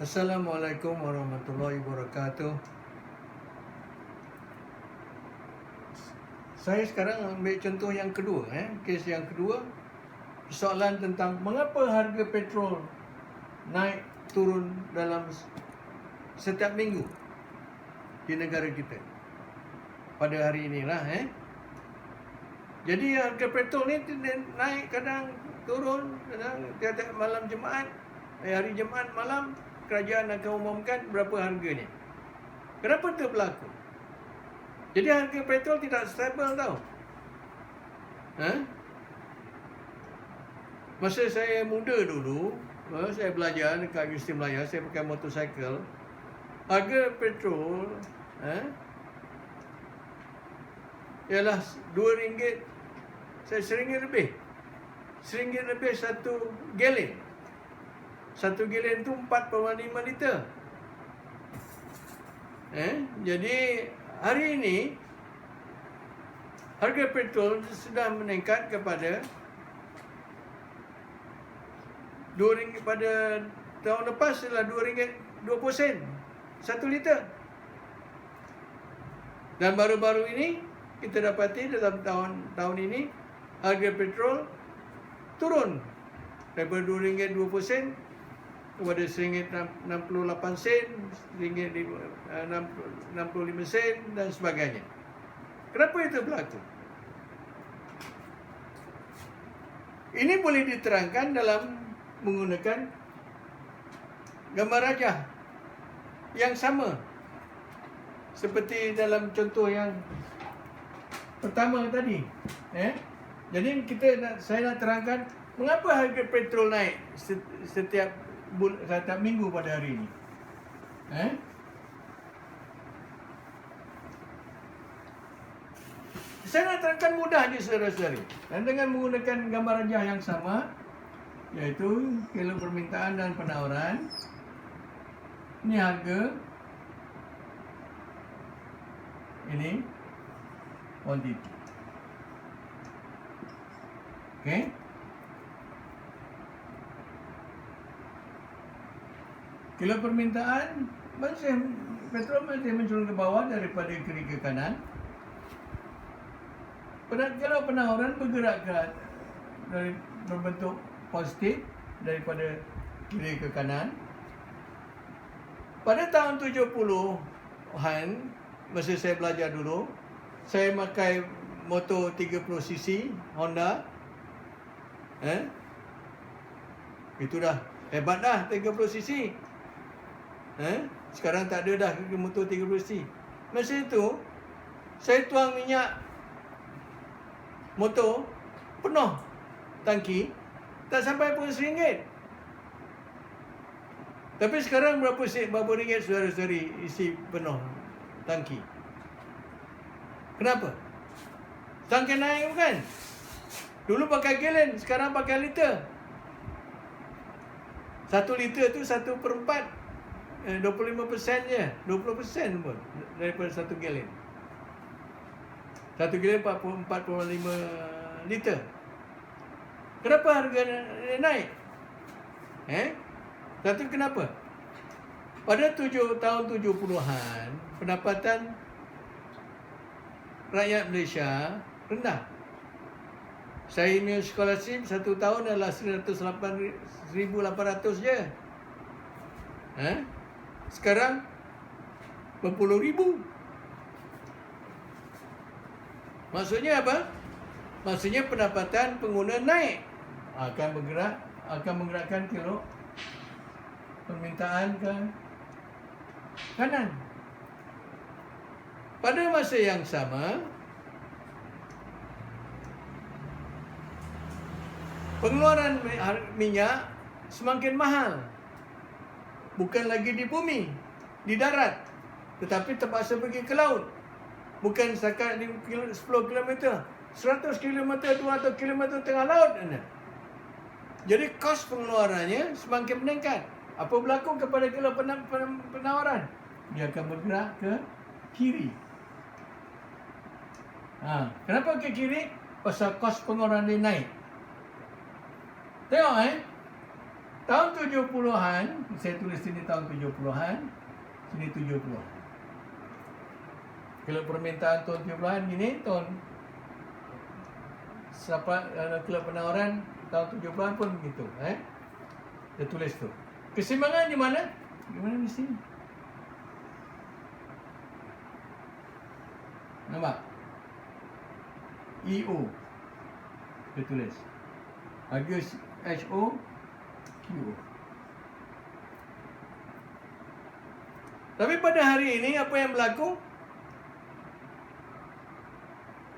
Assalamualaikum warahmatullahi wabarakatuh. Saya sekarang ambil contoh yang kedua, kes yang kedua, persoalan tentang mengapa harga petrol naik turun dalam setiap minggu di negara kita pada hari inilah. Jadi harga petrol ni naik, kadang turun, kadang tiap-tiap malam Jumaat, hari Jumaat malam kerajaan akan umumkan berapa harganya. Kenapa itu berlaku? Jadi harga petrol tidak stabil tau. Masa saya muda dulu, saya belajar dekat Universiti Melaya, saya pakai motosikal. Harga petrol ialah RM2, saya RM1 lebih. RM1 lebih satu galen. Satu galen tu 4,5 liter. Jadi hari ini harga petrol sudah meningkat kepada RM2 pada tahun lepas adalah RM2.20 1 liter. Dan baru-baru ini kita dapati dalam tahun ini harga petrol turun daripada RM2.20 kepada RM1.68, RM1.65 dan sebagainya. Kenapa itu berlaku? Ini boleh diterangkan dalam menggunakan gambar rajah yang sama seperti dalam contoh yang pertama tadi. Jadi saya nak terangkan mengapa harga petrol naik setiap minggu pada hari ini. Saya nak terangkan mudah je saudara-saudari, dan dengan menggunakan gambar rajah yang sama, iaitu kilo permintaan dan penawaran. Ini harga, ini quantity. Okey. Kilo permintaan petrol masih menurun ke bawah daripada kiri ke kanan. Kalau penawaran bergerak dari berbentuk positif daripada kiri ke kanan. Pada tahun 70-an, masa saya belajar dulu, saya pakai motor 30cc Honda. Itu dah hebat dah 30cc. Sekarang tak ada dah motor 30cc. Masa itu saya tuang minyak motor penuh tangki, tak sampai pun RM1. Tapi sekarang berapa ringgit saudara-saudari isi penuh tangki? Kenapa? Tangki naik bukan? Dulu pakai galen, sekarang pakai liter. 1 liter tu 1/4, 25% je, 20% pun daripada 1 galen. 1 galen 4,5 liter. Kenapa harga naik? Satu kenapa? Pada tahun 70-an, pendapatan rakyat Malaysia rendah. Saya punya scholarship 1 tahun adalah 108,800 je. Sekarang berpuluh ribu. Maksudnya apa? Maksudnya pendapatan pengguna naik, akan menggerakkan kilo permintaan ke kanan. Pada masa yang sama, pengeluaran minyak semakin mahal. Bukan lagi di bumi, di darat, tetapi terpaksa pergi ke laut. Bukan setakat 10 km, 100 km, 200 km tengah laut. Jadi kos pengeluarannya semakin meningkat. Apa berlaku kepada kilo penawaran? Dia akan bergerak ke kiri. Kenapa ke kiri? Pasal kos pengeluaran dia naik. Tengok Tahun 70-an, saya tulis sini tahun 70-an, sini 70-an. Kalau permintaan tahun 70-an gini, tahun kelab penawaran tahun 70-an pun begitu. Dia tulis tu. Keseimbangan di mana? Di mana di sini? Nampak? EO. Dia tulis. Harga HO, QO. Tapi pada hari ini apa yang berlaku?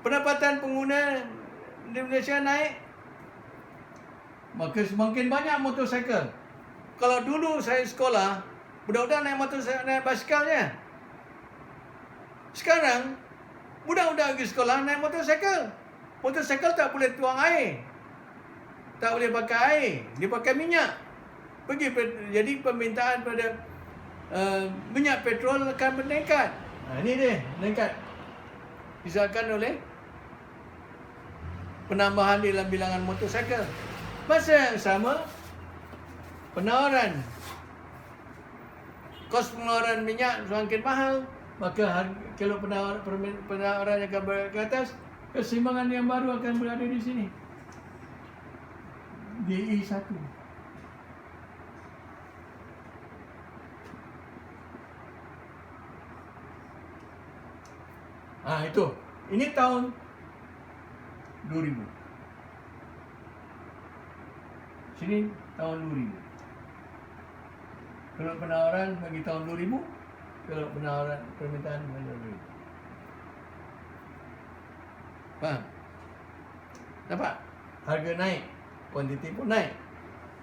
Pendapatan pengguna di Malaysia naik, maka semakin banyak motosikal. Kalau dulu saya sekolah, budak-budak naik motosikal, naik basikal. Sekarang budak-budak pergi sekolah naik motosikal. Motosikal tak boleh tuang air, tak boleh pakai air, dia pakai minyak. Jadi permintaan pada minyak petrol akan meningkat. Ini dia meningkat disebabkan oleh penambahan dalam bilangan motosikal. Masa yang sama, penawaran, kos pengeluaran minyak semakin mahal, maka kalau penawaran akan berada ke atas, keseimbangan yang baru akan berada di sini. DE1. Itu. Ini tahun 2000. Sini tahun 2000. Kalau penawaran bagi tahun 2000, kalau penawaran permintaan bagi tahun 2000. Faham? Nampak? Harga naik, kuantiti pun naik.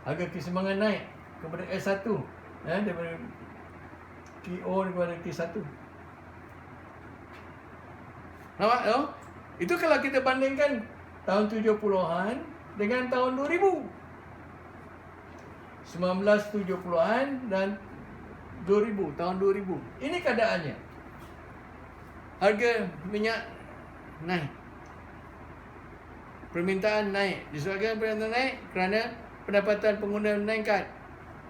Harga keseimbangan naik kepada S1, daripada QO daripada K1. Nampak tu? Itu kalau kita bandingkan tahun 70-an dengan tahun 2000. 1970-an dan 2000, tahun 2000. Ini keadaannya. Harga minyak naik. Permintaan naik. Disebabkan permintaan naik kerana pendapatan pengguna meningkat.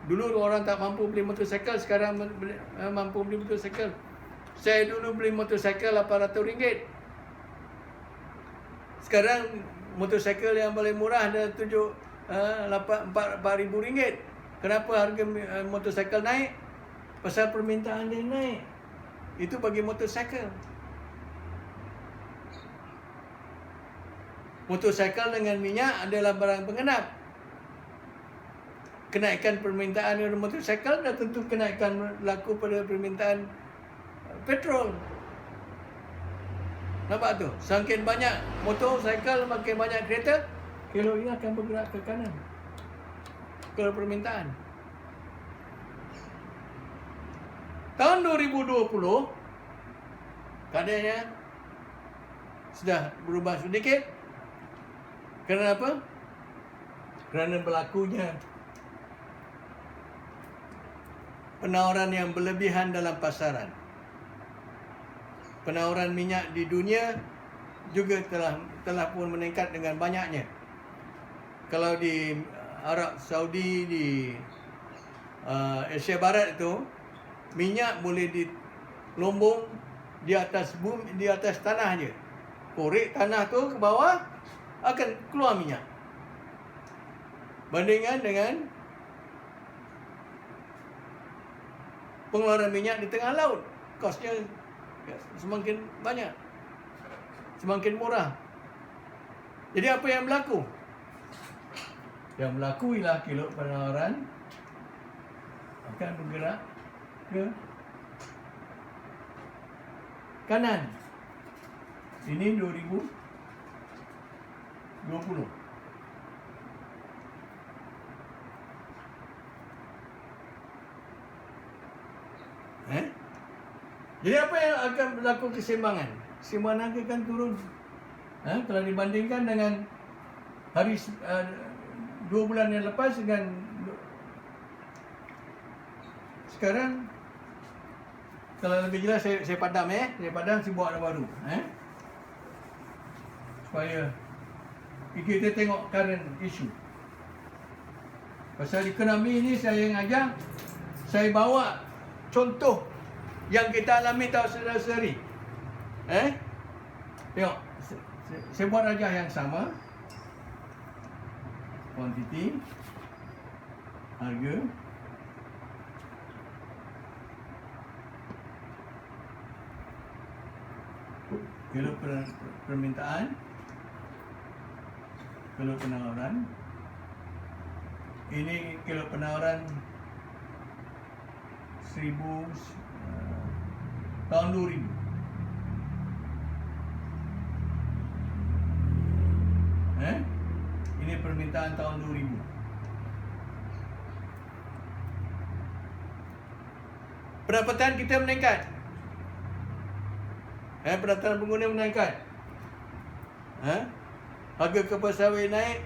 Dulu orang tak mampu beli motosikal, sekarang mampu beli motosikal. Saya dulu beli motosikal RM800. Sekarang motosikal yang paling murah ada RM4,000. Kenapa harga motosikal naik? Pasal permintaan dia naik. Itu bagi motosikal. Motosikal dengan minyak adalah barang pengenap. Kenaikan permintaan dari motosikal dah tentu kenaikan berlaku pada permintaan petrol. Nampak tu? Semakin banyak motosikal, makin banyak kereta, kilo ini akan bergerak ke kanan. Kalau permintaan. Tahun 2020, keadaannya sudah berubah sedikit. Kerana apa? Kerana berlakunya penawaran yang berlebihan dalam pasaran. Penawaran minyak di dunia juga telah pun meningkat dengan banyaknya. Kalau di Arab Saudi, di Asia Barat itu, minyak boleh dilombong di atas bumi, di atas tanah je. Korek tanah tu ke bawah akan keluar minyak. Bandingkan dengan pengeluaran minyak di tengah laut, kosnya semakin banyak, semakin murah. Jadi apa yang berlaku? Yang berlaku ialah kilo penawaran akan bergerak ke kanan. Ini 2020. Jadi apa yang akan berlaku keseimbangan? Keseimbangan harga akan turun. Kalau dibandingkan dengan hari 2 bulan yang lepas dengan sekarang, kalau lebih jelas saya padam saya padam, saya buat yang baru supaya kita tengok current issue. Pasal ekonomi ni saya ngajar, saya bawa contoh yang kita alami tahun sehari-hari. Tengok, saya buat rajah yang sama. Kuantiti, harga, kilo permintaan, kilo penawaran. Ini kilo penawaran 1000 tahun 2000. Ini permintaan tahun 2000. Pendapatan kita meningkat. Pendapatan pengguna meningkat. Harga kelapa sawit naik.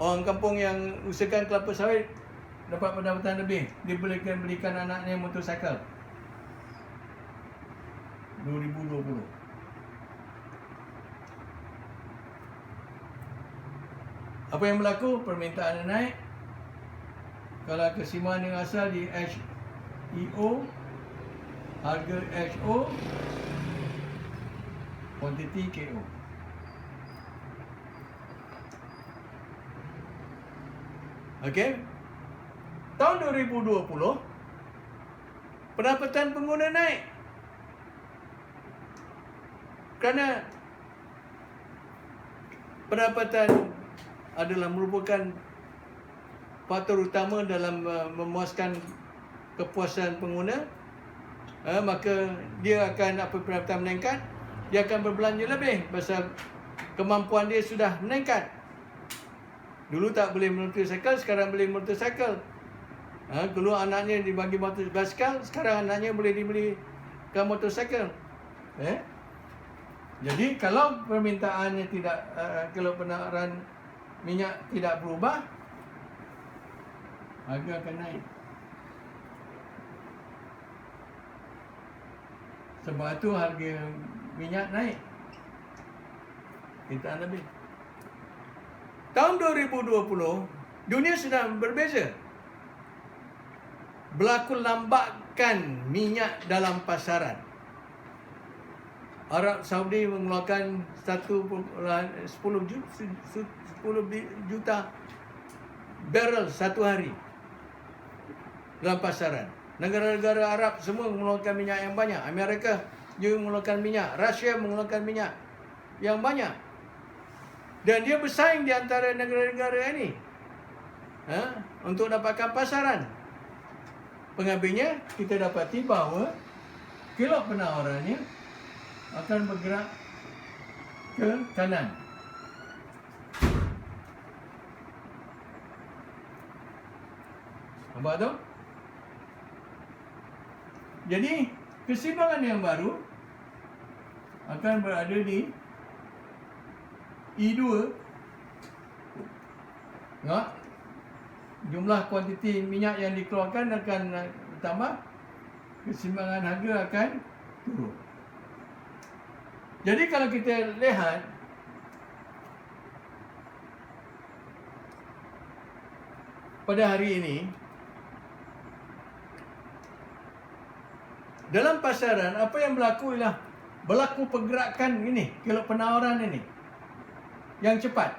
Orang kampung yang usahakan kelapa sawit dapat pendapatan lebih. Dia boleh belikan anaknya motosikal. 2020. Apa yang berlaku? Permintaan naik. Kalau keseimbangan yang asal di HEO, harga HO, kuantiti KO. Okey. Tahun 2020, pendapatan pengguna naik. Kerana pendapatan adalah merupakan faktor utama dalam memuaskan kepuasan pengguna, maka dia akan, apabila pendapatan meningkat, dia akan berbelanja lebih pasal kemampuan dia sudah meningkat. Dulu tak boleh motosikal, sekarang boleh motosikal. Dulu anaknya dibagi motosikal, sekarang anaknya boleh dibelikan motosikal. Jadi kalau permintaannya tidak, kalau penawaran minyak tidak berubah, harga akan naik. Sebab itu harga minyak naik. Permintaan lebih. Tahun 2020, dunia sudah berbeza. Berlaku lambakan minyak dalam pasaran. Arab Saudi mengeluarkan 10 juta barrel satu hari dalam pasaran. Negara-negara Arab semua mengeluarkan minyak yang banyak. Amerika juga mengeluarkan minyak. Rusia mengeluarkan minyak yang banyak. Dan dia bersaing di antara negara-negara ini untuk dapatkan pasaran. Pengambilnya, kita dapati bahawa kilo penawarannya akan bergerak ke kanan. Nampak tu? Jadi, keseimbangan yang baru akan berada di E2. Tengok, jumlah kuantiti minyak yang dikeluarkan akan bertambah, keseimbangan harga akan turun. Jadi kalau kita lihat, pada hari ini dalam pasaran, apa yang berlaku ialah berlaku pergerakan ini, kilo penawaran ini yang cepat,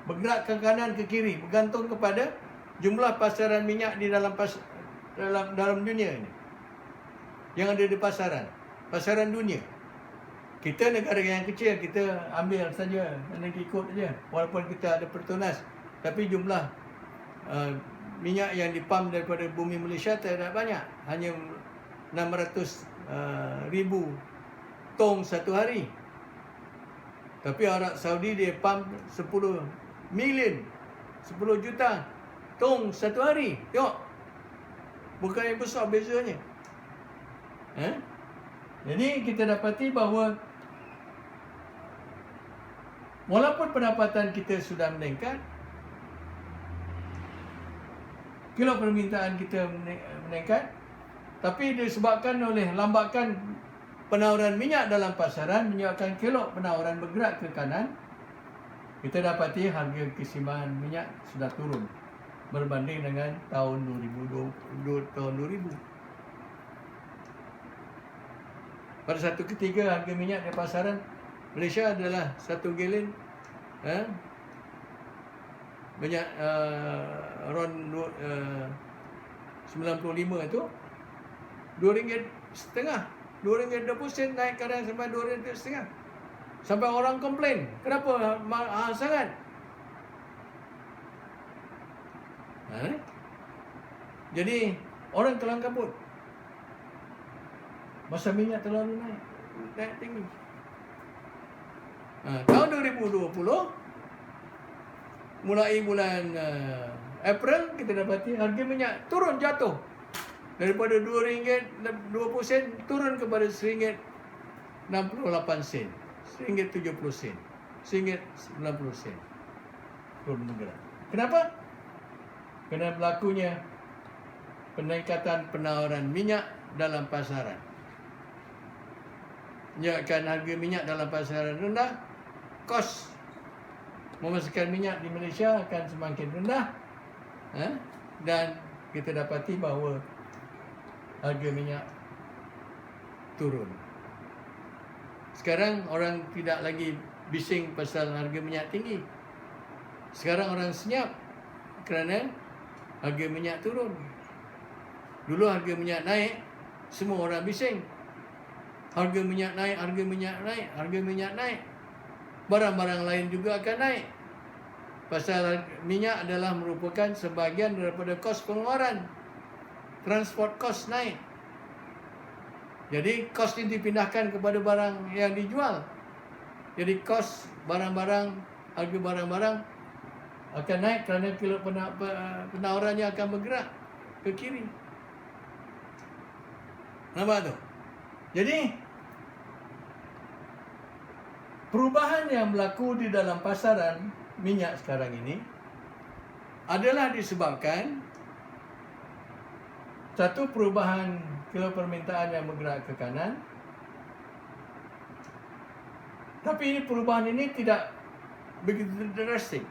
bergerak ke kanan ke kiri, bergantung kepada jumlah pasaran minyak di dalam dunia ini, yang ada di pasaran dunia. Kita negara yang kecil, kita ambil saja, nanti ikut saja, walaupun kita ada pertunas, tapi jumlah minyak yang dipam daripada bumi Malaysia tidak banyak, hanya 600,000 tong satu hari. Tapi Arab Saudi dia pump 10 juta tong satu hari. Tengok, bukan yang besar bezanya. Jadi kita dapati bahawa walaupun pendapatan kita sudah meningkat, kilo permintaan kita meningkat, tapi disebabkan oleh lambakan penawaran minyak dalam pasaran menyebabkan kilo penawaran bergerak ke kanan, kita dapati harga keseimbangan minyak sudah turun. berbanding dengan tahun 2000. Pada satu ketika harga minyak di pasaran Malaysia adalah 1 galen minyak around 95 itu RM2.5, RM2.20 naik kadang sampai RM2.5. Sampai orang komplain, kenapa mahal sangat? Jadi orang kelang kabut. Masa minyak terlalu naik tinggi. Tahun 2020, mulai bulan April, kita dapati harga minyak turun jatuh. Daripada RM2.20 turun kepada RM1.68, RM1.70, RM1.90. Turun bergerak. Kenapa? Kerana berlakunya peningkatan penawaran minyak dalam pasaran. Menyebabkan harga minyak dalam pasaran rendah, kos memasarkan minyak di Malaysia akan semakin rendah, dan kita dapati bahawa harga minyak turun. Sekarang orang tidak lagi bising pasal harga minyak tinggi. Sekarang orang senyap kerana harga minyak turun. Dulu harga minyak naik, semua orang bising. Harga minyak naik, harga minyak naik, harga minyak naik. Barang-barang lain juga akan naik. Pasal minyak adalah merupakan sebahagian daripada kos pengeluaran. Transport kos naik. Jadi kos ini dipindahkan kepada barang yang dijual. Jadi kos barang-barang, harga barang-barang akan naik kerana kilo penawarannya akan bergerak ke kiri. Nampak tu? Jadi perubahan yang berlaku di dalam pasaran minyak sekarang ini adalah disebabkan satu, perubahan kilo permintaan yang bergerak ke kanan. Tapi ini perubahan ini tidak begitu drastik.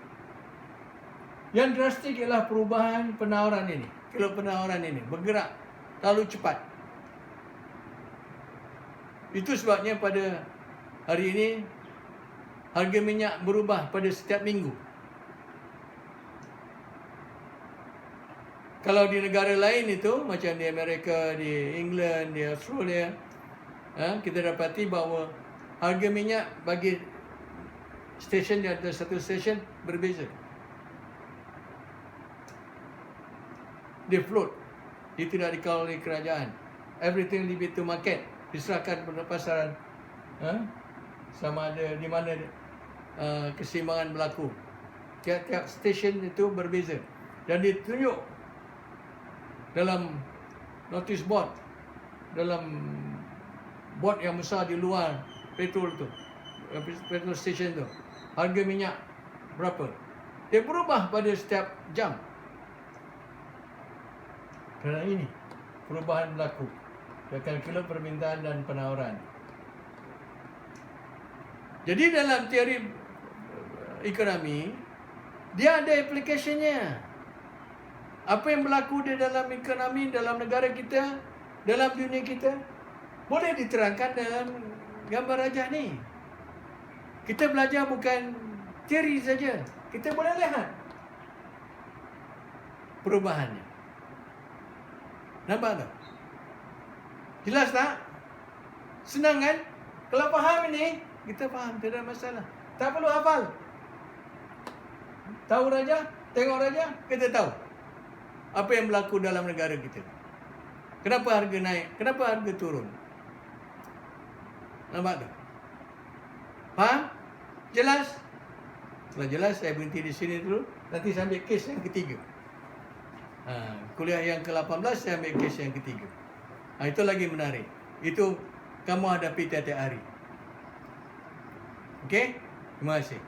Yang drastik ialah perubahan penawaran ini. Kilo penawaran ini bergerak terlalu cepat. Itu sebabnya pada hari ini harga minyak berubah pada setiap minggu. Kalau di negara lain itu, macam di Amerika, di England, di Australia, kita dapati bahawa harga minyak bagi stesen di antara satu stesen berbeza. Dia float. Dia tidak dikawal oleh kerajaan. Everything leave it to market. Diserahkan pada pasaran. Sama ada di mana keseimbangan berlaku. Tiap-tiap stesen itu berbeza. Dan ditunjuk dalam notice board, dalam board yang besar di luar petrol tu, petrol station tu, harga minyak berapa. Dia berubah pada setiap jam. Kerana ini perubahan berlaku akan kilo permintaan dan penawaran. Jadi dalam teori ekonomi, dia ada aplikasinya. Apa yang berlaku di dalam ekonomi, dalam negara kita, dalam dunia kita, boleh diterangkan dalam gambar rajah ni. Kita belajar bukan teori saja. Kita boleh lihat perubahannya. Nampak tak? Jelas tak? Senang kan? Kalau faham ini, kita faham, tidak ada masalah. Tak perlu hafal. Tahu raja, tengok raja, kita tahu apa yang berlaku dalam negara kita. Kenapa harga naik? Kenapa harga turun? Nampak tak? Faham? Jelas? Kalau jelas, saya berhenti di sini dulu. Nanti saya ambil kes yang ketiga. Kuliah yang ke-18, saya ambil kes yang ketiga. Itu lagi menarik. Itu kamu hadapi tiap-tiap hari. Okey? Terima kasih.